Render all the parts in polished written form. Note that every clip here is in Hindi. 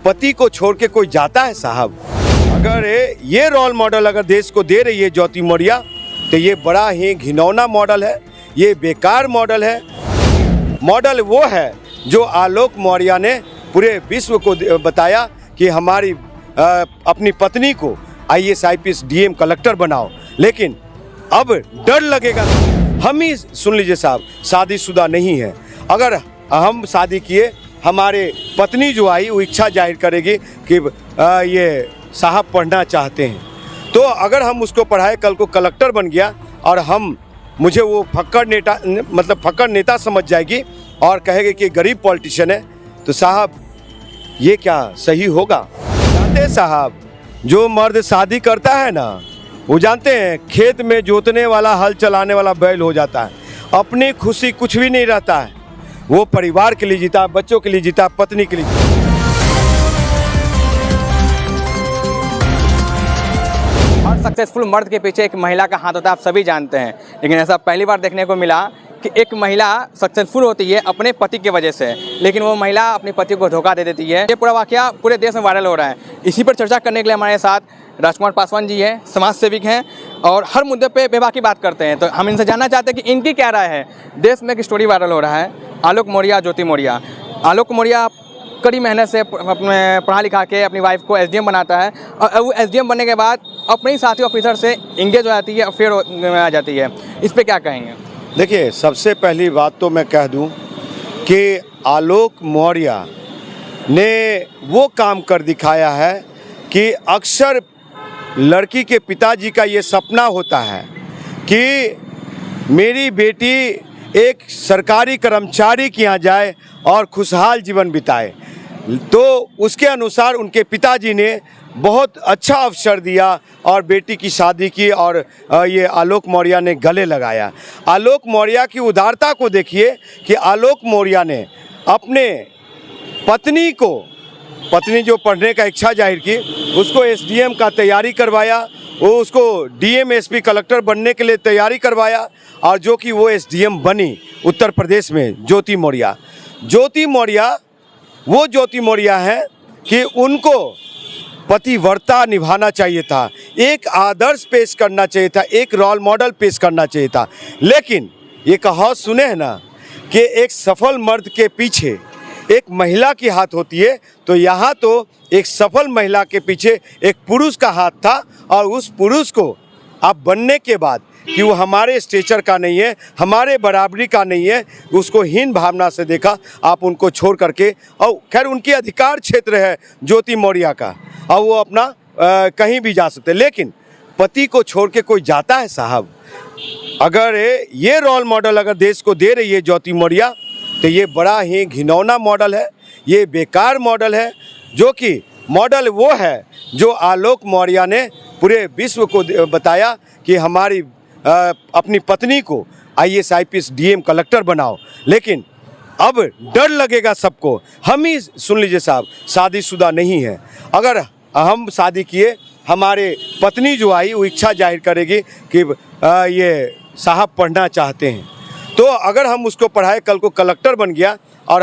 पति को छोड़ के कोई जाता है साहब? अगर ये रोल मॉडल अगर देश को दे रही है ज्योति मौर्य, तो ये बड़ा ही घिनौना मॉडल है, ये बेकार मॉडल है। मॉडल वो है जो आलोक मौर्य ने पूरे विश्व को बताया कि हमारी अपनी पत्नी को IAS IPS DM कलेक्टर बनाओ, लेकिन अब डर लगेगा। हम ही सुन लीजिए साहब, शादीशुदा नहीं है, अगर हम शादी किए, हमारे पत्नी जो आई वो इच्छा जाहिर करेगी कि ये साहब पढ़ना चाहते हैं, तो अगर हम उसको पढ़ाए, कल को कलेक्टर बन गया और मुझे वो फक्कड़ नेता समझ जाएगी और कहेगी कि गरीब पॉलिटिशियन है, तो साहब ये क्या सही होगा? जानते हैं साहब, जो मर्द शादी करता है ना, वो जानते हैं खेत में जोतने वाला, हल चलाने वाला बैल हो जाता है। अपनी खुशी कुछ भी नहीं रहता है, वो परिवार के लिए जीता, बच्चों के लिए जीता, पत्नी के लिए जीता। हर सक्सेसफुल मर्द के पीछे एक महिला का हाथ होता है, आप सभी जानते हैं, लेकिन ऐसा पहली बार देखने को मिला कि एक महिला सक्सेसफुल होती है अपने पति की वजह से, लेकिन वो महिला अपने पति को धोखा दे देती है। ये पूरा वाकया पूरे देश में वायरल हो रहा है। इसी पर चर्चा करने के लिए हमारे साथ राजकुमार पासवान जी हैं, समाज सेविक हैं और हर मुद्दे पे बेबाकी बात करते हैं। तो हम इनसे जानना चाहते हैं कि इनकी क्या राय है। देश में एक स्टोरी वायरल हो रहा है, आलोक मौर्य, ज्योति मौर्य। आलोक मौर्य कड़ी मेहनत से अपने पढ़ा लिखा के अपनी वाइफ को SDM बनाता है और वो SDM बनने के बाद अपने ही साथी ऑफिसर से इंगेज हो जाती है, अफेयर में आ जाती है। इस पर क्या कहेंगे? देखिए, सबसे पहली बात तो मैं कह दूं कि आलोक मौर्य ने वो काम कर दिखाया है कि अक्सर लड़की के पिताजी का ये सपना होता है कि मेरी बेटी एक सरकारी कर्मचारी के यहाँ जाए और खुशहाल जीवन बिताए, तो उसके अनुसार उनके पिताजी ने बहुत अच्छा अवसर दिया और बेटी की शादी की और ये आलोक मौर्य ने गले लगाया। आलोक मौर्य की उदारता को देखिए कि आलोक मौर्य ने अपने पत्नी जो पढ़ने का इच्छा जाहिर की, उसको SDM का तैयारी करवाया, वो उसको DM SP कलेक्टर बनने के लिए तैयारी करवाया और जो कि वो SDM बनी उत्तर प्रदेश में। ज्योति मौर्य वो ज्योति मौर्य है कि उनको पतिव्रता निभाना चाहिए था, एक आदर्श पेश करना चाहिए था, एक रोल मॉडल पेश करना चाहिए था। लेकिन ये कहावत सुने हैं ना कि एक सफल मर्द के पीछे एक महिला की हाथ होती है, तो यहाँ तो एक सफल महिला के पीछे एक पुरुष का हाथ था और उस पुरुष को आप बनने के बाद कि वो हमारे स्टेचर का नहीं है, हमारे बराबरी का नहीं है, उसको हीन भावना से देखा, आप उनको छोड़ करके, और खैर उनकी अधिकार क्षेत्र है ज्योति मौर्य का और वो अपना कहीं भी जा सकते, लेकिन पति को छोड़ के कोई जाता है साहब? अगर ये रोल मॉडल अगर देश को दे रही है ज्योति मौर्य, तो ये बड़ा ही घिनौना मॉडल है, ये बेकार मॉडल है, जो कि मॉडल वो है जो आलोक मौर्य ने पूरे विश्व को बताया कि हमारी अपनी पत्नी को IAS IPS DM कलेक्टर बनाओ, लेकिन अब डर लगेगा सबको। हम ही सुन लीजिए साहब, शादीशुदा नहीं है, अगर हम शादी किए, हमारे पत्नी जो आई वो इच्छा जाहिर करेगी कि ये साहब पढ़ना चाहते हैं, तो अगर हम उसको पढ़ाए, कल को कलेक्टर बन गया और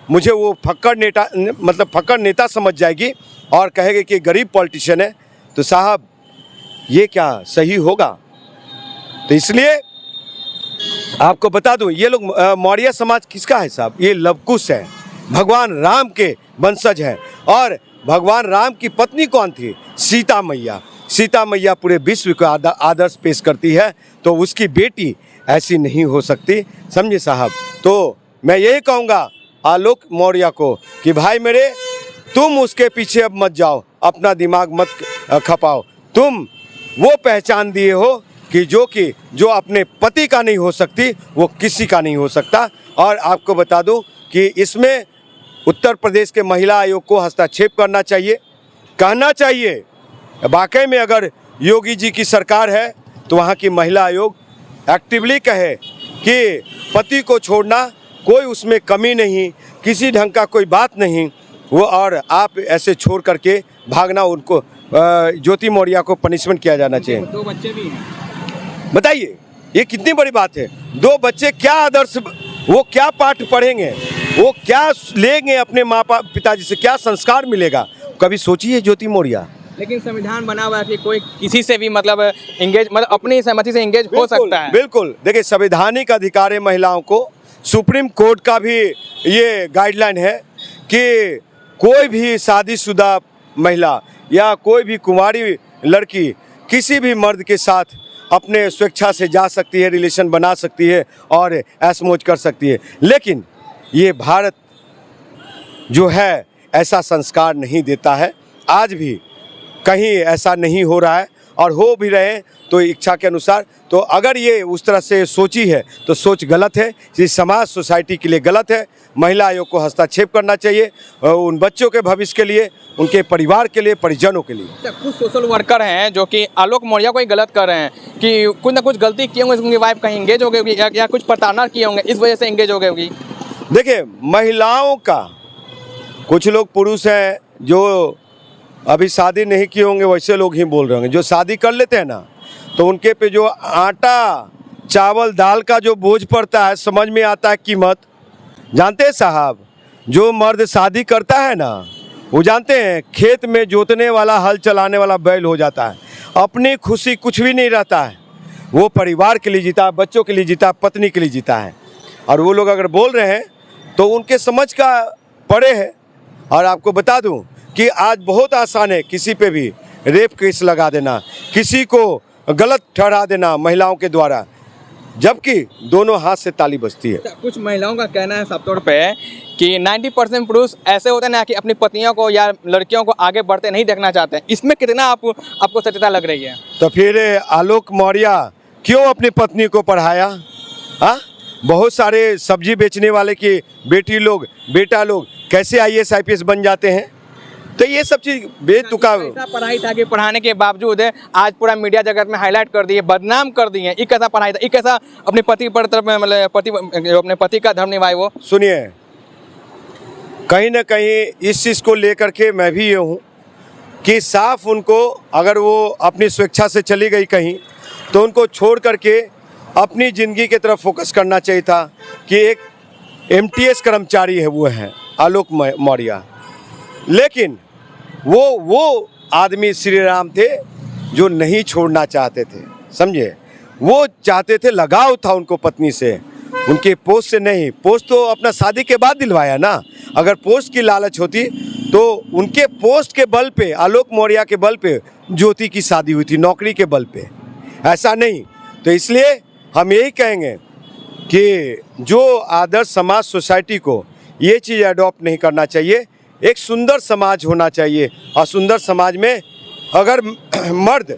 मुझे वो फक्कड़ नेता समझ जाएगी और कहेगी कि गरीब पॉलिटिशियन है, तो साहब ये क्या सही होगा? तो इसलिए आपको बता दूं, ये लोग मौर्य समाज किसका है साहब? ये लवकुश है, भगवान राम के वंशज हैं और भगवान राम की पत्नी कौन थी? सीता मैया पूरे विश्व को आदर्श पेश करती है, तो उसकी बेटी ऐसी नहीं हो सकती, समझे साहब? तो मैं यही कहूँगा आलोक मौर्य को कि भाई मेरे, तुम उसके पीछे अब मत जाओ, अपना दिमाग मत खपाओ। तुम वो पहचान दिए हो कि जो अपने पति का नहीं हो सकती, वो किसी का नहीं हो सकता। और आपको बता दूं कि इसमें उत्तर प्रदेश के महिला आयोग को हस्तक्षेप करना चाहिए, कहना चाहिए वाकई में अगर योगी जी की सरकार है तो वहाँ की महिला आयोग एक्टिवली कहे कि पति को छोड़ना कोई उसमें कमी नहीं, किसी ढंग का कोई बात नहीं, वो और आप ऐसे छोड़ करके भागना, उनको ज्योति मौर्य को पनिशमेंट किया जाना चाहिए। 2 बच्चे भी हैं, बताइए ये कितनी बड़ी बात है? 2 बच्चे, क्या आदर्श, वो क्या पाठ पढ़ेंगे? वो क्या लेंगे अपने माँ पिताजी से, क्या संस्कार मिलेगा? कभी सोची है ज्योति मौर्य? लेकिन संविधान बना हुआ है कि कोई किसी से भी मतलब एंगेज, मतलब अपनी सहमति से एंगेज हो सकता है। बिल्कुल। देखिए, संवैधानिक अधिकार है महिलाओं को। सुप्रीम कोर्ट का भी ये गाइडलाइन है कि कोई भी शादीशुदा महिला या कोई भी कुंवारी लड़की किसी भी मर्द के साथ अपने स्वेच्छा से जा सकती है, रिलेशन बना सकती है और ऐश मौज कर सकती है। लेकिन ये भारत जो है ऐसा संस्कार नहीं देता है। आज भी कहीं ऐसा नहीं हो रहा है, और हो भी रहे तो इच्छा के अनुसार। तो अगर ये उस तरह से सोची है तो सोच गलत है, ये समाज सोसाइटी के लिए गलत है। महिला आयोग को हस्तक्षेप करना चाहिए उन बच्चों के भविष्य के लिए, उनके परिवार के लिए, परिजनों के लिए। कुछ सोशल वर्कर हैं जो कि आलोक मौर्य को ही गलत कर रहे हैं कि कुछ ना कुछ गलती किए होंगे, उनकी वाइफ कहीं एंगेज हो गई होगी या कुछ प्रताड़ना किए होंगे, इस वजह से एंगेज हो गई होगी। देखिए, महिलाओं का, कुछ लोग पुरुष हैं जो अभी शादी नहीं किए होंगे, वैसे लोग ही बोल रहे होंगे। जो शादी कर लेते हैं ना, तो उनके पे जो आटा चावल दाल का जो बोझ पड़ता है, समझ में आता है कीमत। जानते हैं साहब, जो मर्द शादी करता है ना, वो जानते हैं खेत में जोतने वाला, हल चलाने वाला बैल हो जाता है। अपनी खुशी कुछ भी नहीं रहता है, वो परिवार के लिए जीता है, बच्चों के लिए जीता है, पत्नी के लिए जीता है। और वो लोग अगर बोल रहे हैं तो उनके समझ का परे है। और आपको बता दूं कि आज बहुत आसान है किसी पे भी रेप केस लगा देना, किसी को गलत ठहरा देना महिलाओं के द्वारा, जबकि दोनों हाथ से ताली बजती है। कुछ महिलाओं का कहना है साफ तौर पे कि 90% पुरुष ऐसे होते हैं ना कि अपनी पत्नियों को या लड़कियों को आगे बढ़ते नहीं देखना चाहते हैं। इसमें कितना आपको सत्यता लग रही है? तो फिर आलोक मौर्य क्यों अपनी पत्नी को पढ़ाया? हाँ, बहुत सारे सब्जी बेचने वाले की बेटी लोग, बेटा लोग कैसे IAS IPS बन जाते हैं? तो ये सब चीज़ बेतुका पढ़ाई था कि पढ़ाने के बावजूद आज पूरा मीडिया जगत में हाईलाइट कर दिए, बदनाम कर दिए। एक ऐसा पढ़ाई था, एक ऐसा अपने पति पर तरफ में, मतलब अपने पति का धर्म निभाए। वो सुनिए, कहीं ना कहीं इस चीज़ को लेकर के मैं भी ये हूँ कि साफ उनको, अगर वो अपनी स्वेच्छा से चली गई कहीं, तो उनको छोड़ करके अपनी ज़िंदगी की तरफ फोकस करना चाहिए था। कि एक MTS कर्मचारी है, वो है आलोक मौर्य। लेकिन वो आदमी श्री राम थे जो नहीं छोड़ना चाहते थे, समझे? वो चाहते थे, लगाव था उनको पत्नी से, उनके पोस्ट से नहीं। पोस्ट तो अपना शादी के बाद दिलवाया ना। अगर पोस्ट की लालच होती तो उनके पोस्ट के बल पे, आलोक मौर्य के बल पे ज्योति की शादी हुई थी, नौकरी के बल पे, ऐसा नहीं। तो इसलिए हम यही कहेंगे कि जो आदर्श समाज सोसाइटी को ये चीज़ अडॉप्ट नहीं करना चाहिए। एक सुंदर समाज होना चाहिए, और सुंदर समाज में अगर मर्द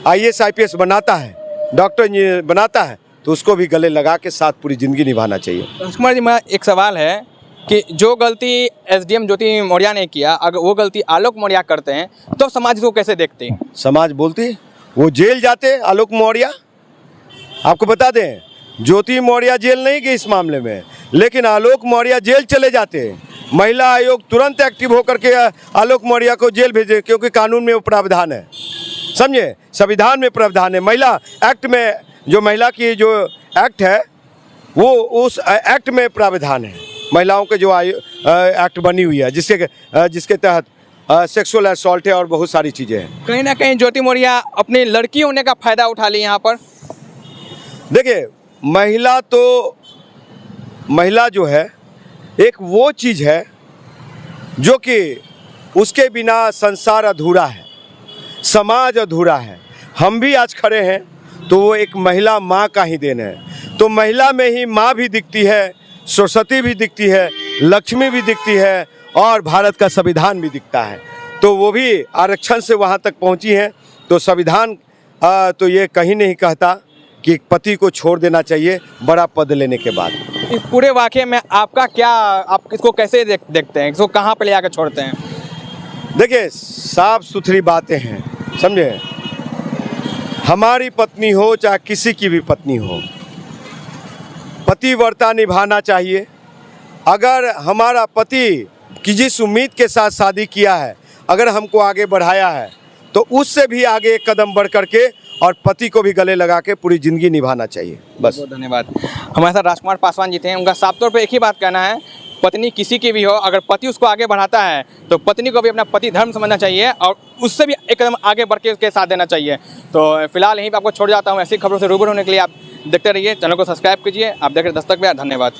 IAS IPS बनाता है, डॉक्टर इंजीनियर बनाता है, तो उसको भी गले लगा के साथ पूरी ज़िंदगी निभाना चाहिए। राजकुमार जी, मैं एक सवाल है कि जो गलती SDM ज्योति मौर्य ने किया, अगर वो गलती आलोक मौर्य करते हैं तो समाज को कैसे देखते हैं? समाज बोलती वो जेल जाते आलोक मौर्य। आपको बता दें, ज्योति मौर्य जेल नहीं गई इस मामले में, लेकिन आलोक मौर्य जेल चले जाते। महिला आयोग तुरंत एक्टिव होकर के आलोक मौर्य को जेल भेजे, क्योंकि कानून में वो प्रावधान है, समझे? संविधान में प्रावधान है। महिला एक्ट में, जो महिला की जो एक्ट है, वो उस एक्ट में प्रावधान है। महिलाओं के जो एक्ट बनी हुई है, जिसके तहत सेक्सुअल असॉल्ट है और बहुत सारी चीज़ें हैं। कहीं ना कहीं ज्योति मौर्य अपनी लड़की होने का फायदा उठा ली यहाँ पर। देखिए, महिला जो है एक वो चीज़ है जो कि उसके बिना संसार अधूरा है, समाज अधूरा है। हम भी आज खड़े हैं तो वो एक महिला माँ का ही देन है। तो महिला में ही माँ भी दिखती है, सरस्वती भी दिखती है, लक्ष्मी भी दिखती है, और भारत का संविधान भी दिखता है। तो वो भी आरक्षण से वहाँ तक पहुँची हैं। तो संविधान तो ये कहीं नहीं कहता कि एक पति को छोड़ देना चाहिए बड़ा पद लेने के बाद। इस पूरे वाक़ये में आपका क्या, आप इसको कैसे देखते हैं, इसको कहाँ पे ले जाकर छोड़ते हैं? देखिए, साफ सुथरी बातें हैं, समझे? हमारी पत्नी हो चाहे किसी की भी पत्नी हो, पतिव्रता निभाना चाहिए। अगर हमारा पति की जिस उम्मीद के साथ शादी किया है, अगर हमको आगे बढ़ाया है, तो उससे भी आगे एक कदम बढ़ करके और पति को भी गले लगा के पूरी ज़िंदगी निभाना चाहिए। बस। बहुत धन्यवाद। हमारे साथ राजकुमार पासवान जी थे। उनका साफ तौर पे एक ही बात कहना है, पत्नी किसी की भी हो, अगर पति उसको आगे बढ़ाता है तो पत्नी को भी अपना पति धर्म समझना चाहिए और उससे भी एकदम आगे बढ़ के उसके साथ देना चाहिए। तो फिलहाल यहीं पे आपको छोड़ जाता हूँ। ऐसी खबरों से रूबरू होने के लिए आप देखते रहिए, चैनल को सब्सक्राइब कीजिए। आप देख रहे दस्तक बिहार। धन्यवाद।